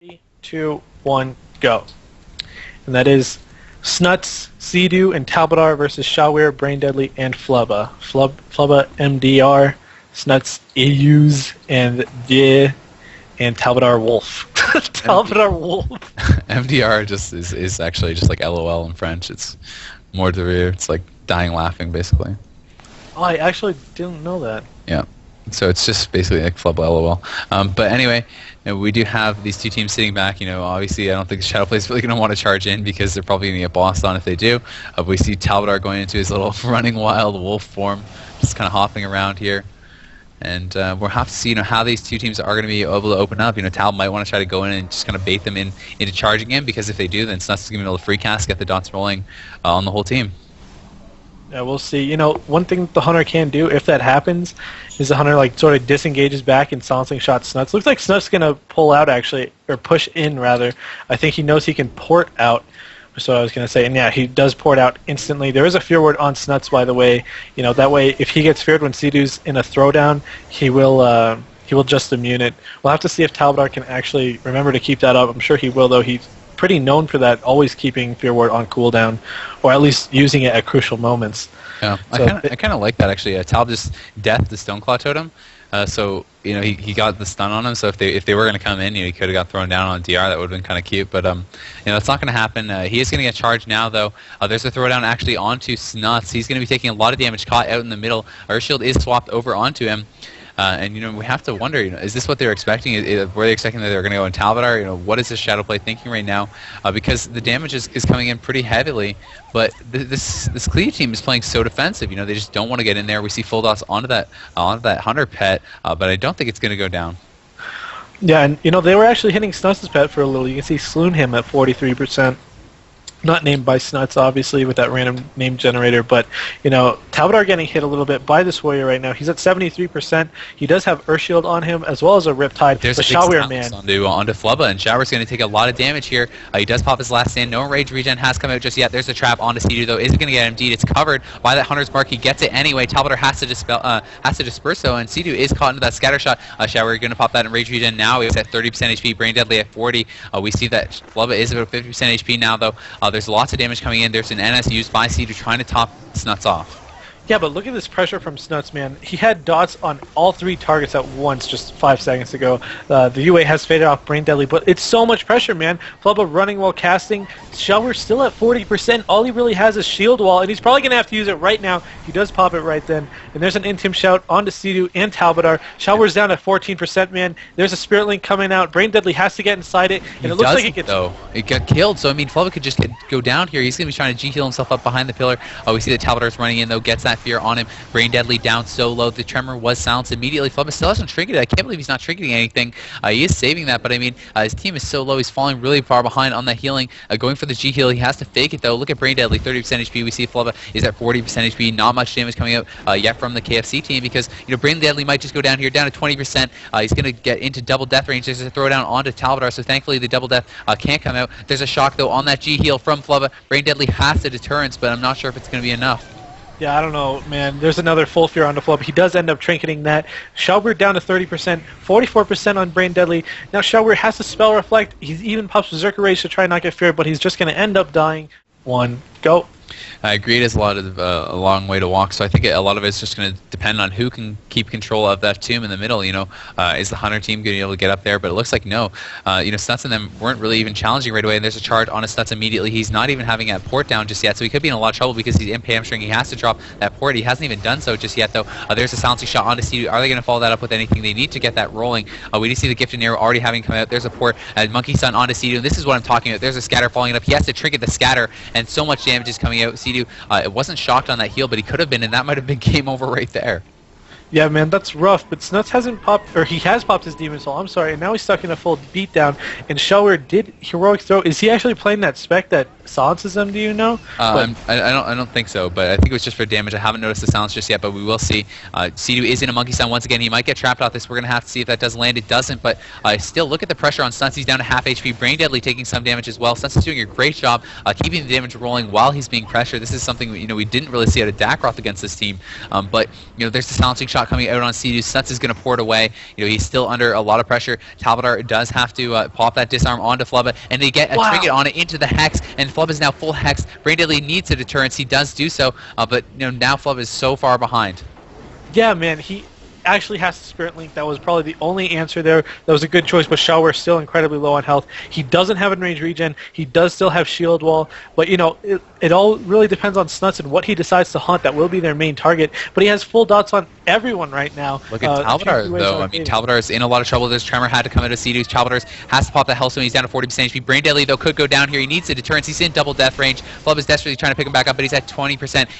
3, 2, 1, go. And that is Snutz, Cdew, and Talbadar versus Shawir, Braindeadly, and Flubbah. Flubbah MDR, Snutz AUs, and and Talbadar Wolf. Talbadar Wolf. MDR just is actually just like LOL in French. It's more de rire. It's like dying laughing, basically. Oh, I actually didn't know that. Yeah. So it's just basically like Flubbah LOL. But anyway, we do have these two teams sitting back. Obviously I don't think Shadowplay is really going to want to charge in because they're probably going to get bossed on if they do. We see Talbadar going into his little running wild wolf form, just kind of hopping around here. And we'll have to see how these two teams are going to be able to open up. Tal might want to try to go in and just kind of bait them into charging him, because if they do, then Snutz is going to be able to free cast, get the dots rolling on the whole team. Yeah, we'll see. One thing the Hunter can do if that happens is the Hunter sort of disengages back and silencing shot Snutz. Looks like Snutz is going to pull out actually, or push in rather. I think he knows he can port out. That's what I was going to say. And yeah, he does port out instantly. There is a fear ward on Snutz, by the way. That way if he gets feared when Cdew's in a throwdown, he will just immune it. We'll have to see if Talbadar can actually remember to keep that up. I'm sure he will, though. He's pretty known for that, always keeping fear ward on cooldown, or at least using it at crucial moments. Yeah, so I kind of like that actually. Tal just deathed the Stoneclaw totem, so he got the stun on him. So if they were going to come in, he could have got thrown down on DR. That would have been kind of cute, but it's not going to happen. He is going to get charged now, though. There's a throwdown actually onto Snutz. He's going to be taking a lot of damage, caught out in the middle. Urshield is swapped over onto him. And we have to wonder, is this what they're expecting? Were they expecting that they were going to go in Talbadar? What is this Shadowplay thinking right now? Because the damage is coming in pretty heavily, but this Cdew team is playing so defensive. They just don't want to get in there. We see full dots onto that Hunter pet, but I don't think it's going to go down. Yeah, and they were actually hitting Snutz's pet for a little. You can see Sloon him at 43%. Not named by Snutz, obviously, with that random name generator, but, Talbadar getting hit a little bit by this warrior right now. He's at 73%. He does have Urshield on him, as well as a Riptide. There's a Shawir, man. Onto Flubbah, and Shawir's going to take a lot of damage here. He does pop his last stand. No rage regen has come out just yet. There's a trap onto Cdew, though. Is it going to get MD'd? It's covered by that Hunter's Mark. He gets it anyway. Talbadar has to disperse, though, and Cdew is caught into that scatter shot. Shawir going to pop that in rage regen now. He's at 30% HP. Braindeadly at 40. We see that Flubbah is about 50% HP now, though. There's lots of damage coming in. There's an NS used by Cdew trying to top Snutz off. Yeah, but look at this pressure from Snutz, man. He had dots on all three targets at once just 5 seconds ago. The UA has faded off Braindeadly, but it's so much pressure, man. Flubbah running while casting. Shawir still at 40%. All he really has is shield wall, and he's probably going to have to use it right now. He does pop it right then. And there's an Intim shout onto Cdew and Talbadar. Shawir's down at 14%, man. There's a Spirit Link coming out. Braindeadly has to get inside it, and it looks like it gets... though. It got killed, so Flubbah could just go down here. He's going to be trying to G-heal himself up behind the pillar. We see that Talbadar's running in, though, gets that fear on him. Braindeadly down so low. The tremor was silenced immediately. Flubbah still hasn't triggered it. I can't believe he's not triggering anything. He is saving that, but his team is so low. He's falling really far behind on that healing. Going for the G-heal. He has to fake it, though. Look at Braindeadly, 30% HP. We see Flubbah is at 40% HP. Not much damage coming out yet from the KFC team, because Braindeadly might just go down here, down to 20%. He's going to get into double death range. There's a throwdown onto Talbadar, so thankfully the double death can't come out. There's a shock, though, on that G-heal from Flubbah. Braindeadly has the deterrence, but I'm not sure if it's going to be enough. Yeah, I don't know, man. There's another full fear on the Flubbah. He does end up trinketing that. Shawir down to 30%, 44% on Braindeadly. Now Shawir has to spell reflect. He's even pops Berserker Rage to try and not get feared, but he's just going to end up dying. 1, go. I agree. It is a long way to walk, so I think a lot of it's just going to depend on who can keep control of that tomb in the middle. Is the Hunter team going to be able to get up there? But it looks like no. Snutz and them weren't really even challenging right away, and there's a charge on Snutz immediately. He's not even having that port down just yet, so he could be in a lot of trouble because he's in hamstring. He has to drop that port. He hasn't even done so just yet, though. There's a silencing shot onto Cdew. Are they going to follow that up with anything? They need to get that rolling. We do see the Gifted Arrow already having come out. There's a port. Monkey Sun onto Cdew, and this is what I'm talking about. There's a scatter falling up. He has to trigger the scatter, and so much damage is coming out. Cdew, it wasn't shocked on that heal, but he could have been, and that might have been game over right there. Yeah, man, that's rough, but Snutz hasn't popped, or he has popped his Demon Soul, I'm sorry, and now he's stuck in a full beatdown, and Shawir did Heroic Throw. Is he actually playing that spec that silences them, do you know? I don't think so, but I think it was just for damage. I haven't noticed the silence just yet, but we will see. Cdew is in a Monkey Sound once again. He might get trapped off this. We're going to have to see if that does land. It doesn't, but still look at the pressure on Snutz. He's down to half HP. Braindeadly taking some damage as well. Snutz is doing a great job keeping the damage rolling while he's being pressured. This is something we didn't really see out of Dakroth against this team, but there's the silencing shot shot coming out on Cdew. Snutz is going to pour it away. You know, he's still under a lot of pressure. Talbadar does have to pop that disarm onto Flubbah, and they get a trinket on it into the Hex, and Flubbah is now full Hex. Braindeadly needs a deterrence. He does do so, but you know, now Flubbah is so far behind. Yeah, man, he actually has the Spirit Link. That was probably the only answer there. That was a good choice, but Shawir still incredibly low on health. He doesn't have in-range regen. He does still have shield wall, but you know, it all really depends on Snutz and what he decides to hunt. That will be their main target, but he has full dots on everyone right now. Look at Talbadar, though. I mean, Talbadar is in a lot of trouble. This Tremor had to come out of Cdew. Talbadar has to pop that health, so he's down to 40% HP. Braindeadly, though, could go down here. He needs a deterrence. He's in double death range. Flubbah is desperately trying to pick him back up, but he's at 20%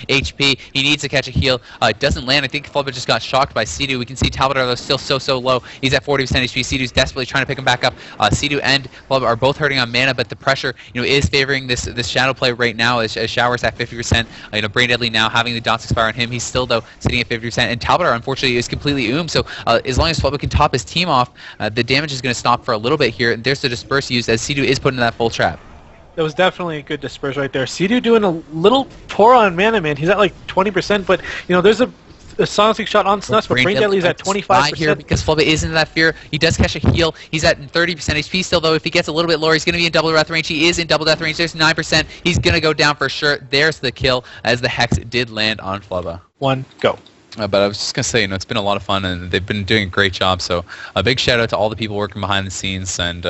HP. He needs to catch a heal. It doesn't land. I think Flubbah just got shocked by Cdew. We can see Talbadar, though, still so low. He's at 40% HP. Cdew's desperately trying to pick him back up. Cdew and Flubbah are both hurting on mana, but the pressure, you know, is favoring this shadow play right now as Shawir's at 50%. You know, Braindeadly now having the dots expire on him. He's still, though, sitting at 50%, and Talbadar, unfortunately, is completely oomed. So as long as Flubbah can top his team off, the damage is going to stop for a little bit here. There's the disperse used as Cdew is put into that full trap. That was definitely a good disperse right there. Cdew doing a little poor on mana, man. He's at like 20%, but you know, there's a silencing shot on Snutz, but Braindeadly's at 25%. Here because Flubbah is into that fear. He does catch a heal. He's at 30% HP still, though. If he gets a little bit lower, he's going to be in double death range. He is in double death range. There's 9%. He's going to go down for sure. There's the kill as the Hex did land on Flubbah. One, go. But I was just going to say, you know, it's been a lot of fun, and they've been doing a great job. So a big shout out to all the people working behind the scenes, and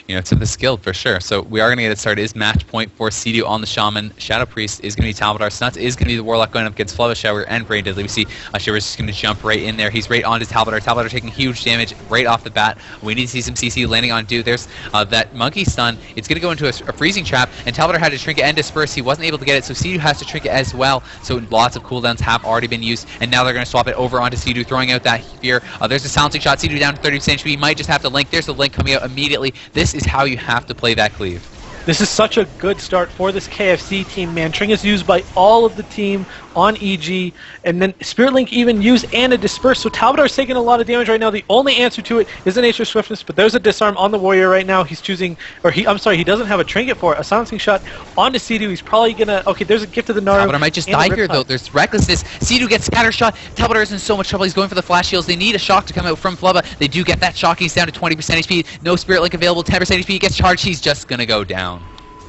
you know, to this guild for sure. So we are going to get it started. It is match point for Cdew on the Shaman. Shadow Priest is going to be Talbadar. Snutz is going to be the Warlock going up against Flubbah, Shawir, and Braindeadly. We see Shawir's just going to jump right in there. He's right onto Talbadar. Talbadar taking huge damage right off the bat. We need to see some CC landing on Cdew. There's that monkey stun. It's going to go into a freezing trap, and Talbadar had to trinket and disperse. He wasn't able to get it, so Cdew has to trinket as well. So lots of cooldowns have already been used, and now they're going to swap it over onto Cdew, throwing out that fear. There's a silencing shot. Cdew down to 30% HP. He might just have to link. There's the link coming out immediately. This is how you have to play that cleave. This is such a good start for this KFC team, man. Tring is used by all of the team on EG, and then Spirit Link even used and a disperse. So Talbadar's taking a lot of damage right now. The only answer to it is a Nature Swiftness, but there's a disarm on the Warrior right now. He's choosing, or he doesn't have a trinket for it. A silencing shot onto Cdew. He's probably gonna, okay, there's a gift to the Naru. Talbadar might just die here, though. There's recklessness. Cdew gets scatter shot. Talbadar is in so much trouble. He's going for the flash heals. They need a shock to come out from Flubbah. They do get that shock. He's down to 20% HP. No Spirit Link available. 10% HP. He gets charged. He's just gonna go down.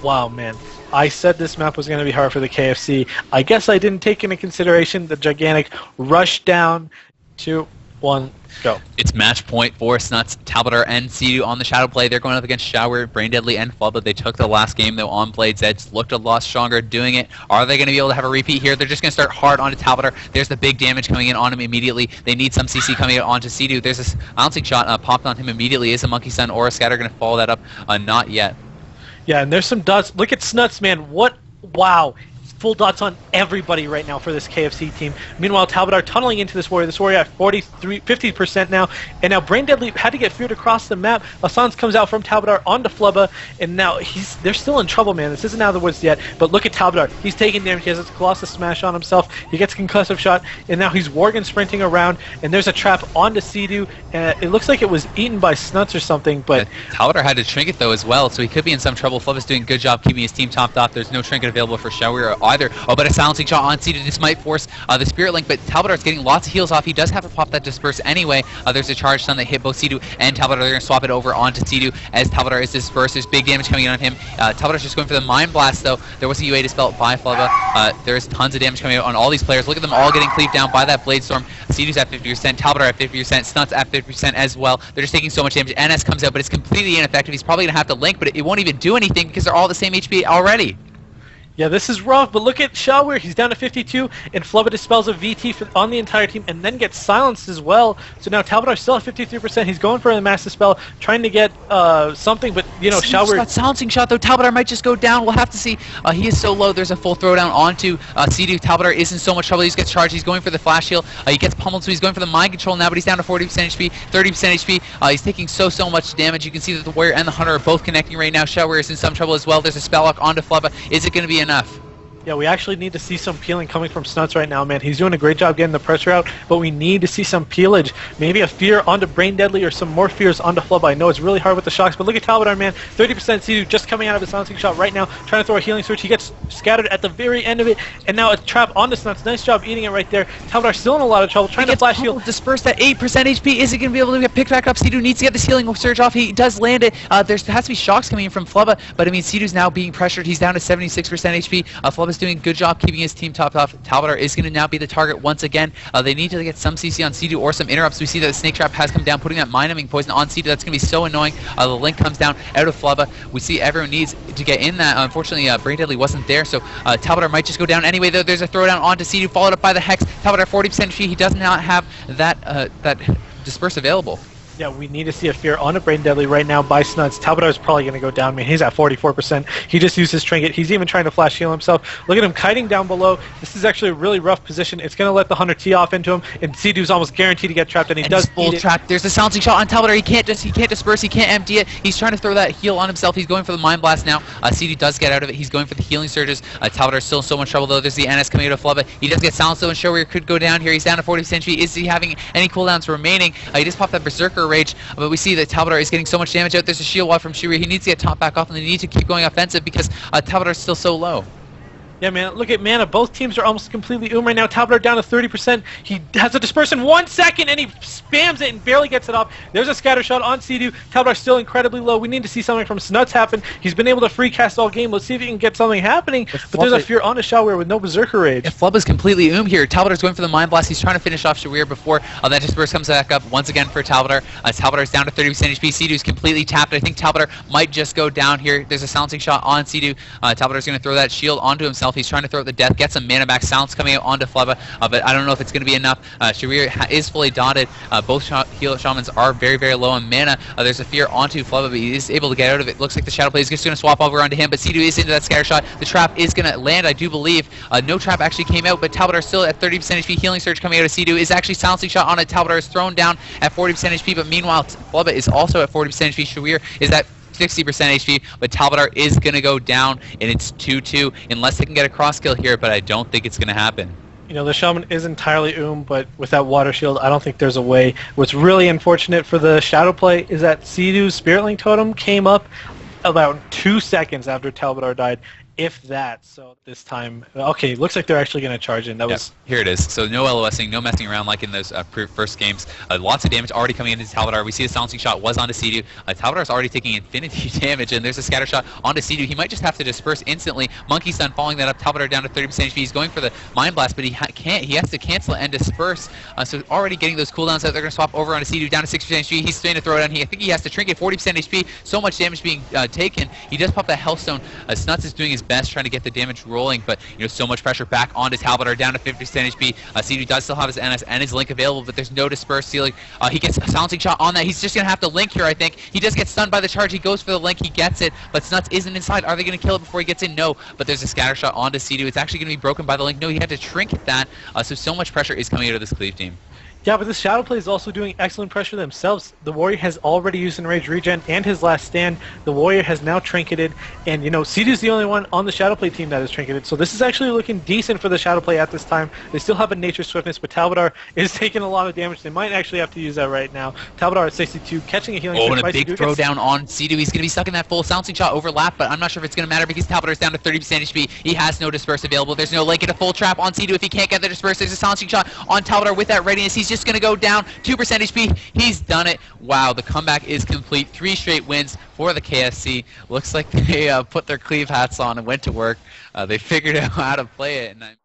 Wow, man. I said this map was going to be hard for the KFC. I guess I didn't take into consideration the gigantic rush down. 2, 1, go. It's match point for Snutz, Talbadar, and Cdew on the shadow play. They're going up against Shawir, Braindeadly, and Flubbah. They took the last game, though, on Blade Zeds. Looked a lot stronger doing it. Are they going to be able to have a repeat here? They're just going to start hard onto Talbadar. There's the big damage coming in on him immediately. They need some CC coming out onto Cdew. There's this bouncing shot popped on him immediately. Is a Monkey Stun or a Scatter going to follow that up? Not yet. Yeah, and there's some dots. Look at Snutz, man. What? Wow. Full dots on everybody right now for this KFC team. Meanwhile, Talbadar tunneling into this Warrior. This Warrior at 50% now. And now Braindeadly had to get feared across the map. Asans comes out from Talbadar onto Flubbah. And now they're still in trouble, man. This isn't out of the woods yet. But look at Talbadar. He's taking damage. He has a Colossus Smash on himself. He gets a concussive shot. And now he's Worgen sprinting around. And there's a trap onto Cdew. It looks like it was eaten by Snutz or something. But Talbadar had to trinket, though, as well. So he could be in some trouble. Flubbah's doing a good job keeping his team topped off. There's no trinket available for Shawir either. Oh, but a silencing shot on Cdew. This might force the Spirit Link, but Talbadar's getting lots of heals off. He does have to pop that disperse anyway. There's a charge stun that hit both Cdew and Talbadar. They're going to swap it over onto Cdew as Talbadar is dispersed. There's big damage coming in on him. Talbadar's just going for the Mind Blast, though. There was a UA dispelled by Flubbah. There's tons of damage coming out on all these players. Look at them all getting cleaved down by that Blade Storm. Cdew's at 50%, Talbadar at 50%, Snutz at 50% as well. They're just taking so much damage. NS comes out, but it's completely ineffective. He's probably going to have to link, but it won't even do anything because they're all the same HP already. Yeah, this is rough, but look at Shawir. He's down to 52, and Flubbah dispels a VT on the entire team and then gets silenced as well. So now Talbadar's still at 53%. He's going for the Mass Dispel, trying to get something, but, you know, Shawir... That silencing shot, though. Talbadar might just go down. We'll have to see. He is so low. There's a full throwdown onto Cdew. Talbadar is in so much trouble. He gets charged. He's going for the Flash Heal. He gets pummeled, so he's going for the Mind Control now, but he's down to 40% HP, 30% HP. He's taking so much damage. You can see that the Warrior and the Hunter are both connecting right now. Shawir is in some trouble as well. There's a Spell Lock onto Flubbah. Is it going to be enough? Yeah, we actually need to see some peeling coming from Snutz right now, man. He's doing a great job getting the pressure out, but we need to see some peelage. Maybe a fear onto Braindeadly or some more fears onto Flubbah. I know it's really hard with the shocks, but look at Talbadar, man. 30% Cdew just coming out of his silencing shot right now, trying to throw a healing switch. He gets scattered at the very end of it, and now a trap onto Snutz. Nice job eating it right there. Talbadar still in a lot of trouble, trying to flash heal. Dispersed at 8% HP. Is he going to be able to get picked back up? Cdew needs to get this healing surge off. He does land it. There has to be shocks coming in from Flubbah, but I mean, Cdew's now being pressured. He's down to 76% HP. Flubbah's doing a good job keeping his team topped off. Talbadar is going to now be the target once again. They need to get some CC on Cdew or some interrupts. We see that the Snake Trap has come down, putting that mind-numbing poison on Cdew. That's going to be so annoying. The link comes down out of Flubbah. We see everyone needs to get in that. Unfortunately, Braindeadly wasn't there, so Talbadar might just go down anyway, though. There's a throwdown onto Cdew, followed up by the Hex. Talbadar 40% HP. He does not have that Disperse available. Yeah, we need to see a fear on a Braindeadly right now by Snutz. Talbadar is probably going to go down. I mean, he's at 44%. He just used his trinket. He's even trying to flash heal himself. Look at him kiting down below. This is actually a really rough position. It's going to let the Hunter tee off into him, and Cdew's almost guaranteed to get trapped, and he does full trap. There's a silencing shot on Talbadar. He can't disperse. He can't empty it. He's trying to throw that heal on himself. He's going for the Mind Blast now. Cdew does get out of it. He's going for the healing surges. Talbadar's still in so much trouble, though. There's the NS coming out of Flubbah. He does get silenced, though, and Shawir could go down here. He's down to 40% HP. Is he having any cooldowns remaining? He just popped that Berserker Rage, but we see that Talbadar is getting so much damage out. There's a shield wall from Shawir. He needs to get top back off, and they need to keep going offensive because Talbadar is still so low. Yeah, man, look at mana. Both teams are almost completely right now. Talbadar down to 30%. He has a disperse in 1 second, and he spams it and barely gets it off. There's a scatter shot on Cdew. Talbadar still incredibly low. We need to see something from Snutz happen. He's been able to free cast all game. Let's see if he can get something happening. But there's a fear on a Shawir with no Berserker Rage. If Flubbah's completely here, Talbadar's going for the Mind Blast. He's trying to finish off Shawir before that disperse comes back up once again for Talbadar. Talbadar's down to 30% HP. Cdew's completely tapped. I think Talbadar might just go down here. There's a silencing shot on Cdew. Talbadar's going to throw that shield onto himself. He's trying to throw it the death. Get some mana back. Silence coming out onto Flubbah, but I don't know if it's going to be enough. Shawir is fully dotted. Both heal shamans are very, very low on mana. There's a fear onto Flubbah, but he is able to get out of it. Looks like the Shadow Play is just going to swap over onto him, but Cdew is into that scatter shot. The trap is going to land, I do believe. No trap actually came out, but Talbadar still at 30% HP. Healing Surge coming out of Cdew is actually silencing shot on it. Talbadar is thrown down at 40% HP, but meanwhile, Flubbah is also at 40% HP. Shawir is at 60% HP, but Talbadar is going to go down, and it's 2-2 unless they can get a cross kill here, but I don't think it's going to happen. You know, the Shaman is entirely but with that Water Shield, I don't think there's a way. What's really unfortunate for the Shadow Play is that Cdew's Spirit Link Totem came up about 2 seconds after Talbadar died, if that. So this time, okay, looks like they're actually going to charge in. That was here it is. So no LOSing, no messing around like in those first games. Lots of damage already coming into Talbadar. We see the silencing shot was onto Cdew. Talbadar's already taking infinity damage, and there's a scatter shot onto Cdew. He might just have to disperse instantly. Monkey Stun following that up. Talbadar down to 30% HP. He's going for the Mind Blast, but he can't. He has to cancel it and disperse. So already getting those cooldowns out. They're going to swap over onto Cdew down to 60% HP. He's trying to throw it on. I think he has to trinket 40% HP. So much damage being taken. He does pop that Hellstone. Snutz is doing his best trying to get the damage rolling, but so much pressure back onto Talbadar down to 50% HP. Cdew does still have his NS and his Link available, but there's no disperse ceiling. He gets a silencing shot on that. He's just going to have to Link here, I think. He does get stunned by the charge. He goes for the Link. He gets it, but Snutz isn't inside. Are they going to kill it before he gets in? No, but there's a scatter shot onto Cdew. It's actually going to be broken by the Link. No, he had to trinket that, so much pressure is coming out of this Cleave team. Yeah, but this Shadow Play is also doing excellent pressure themselves. The Warrior has already used Enraged Regen and his last stand. The Warrior has now trinketed, and Cdew's the only one on the Shadow Play team that is trinketed. So this is actually looking decent for the Shadow Play at this time. They still have a Nature Swiftness, but Talbadar is taking a lot of damage. They might actually have to use that right now. Talbadar at 62, catching a healing. Oh, and a big throwdown on Cdew. He's going to be stuck in that full silencing shot overlap, but I'm not sure if it's going to matter because Talbadar's down to 30% HP. He has no disperse available. There's no Link and a full trap on Cdew. If he can't get the disperse, there's a silencing shot on Talbadar with that readiness. He's just going to go down. 2% HP, he's done it. Wow, the comeback is complete. 3 straight wins for the KFC. Looks like they put their Cleave hats on and went to work. They figured out how to play it. And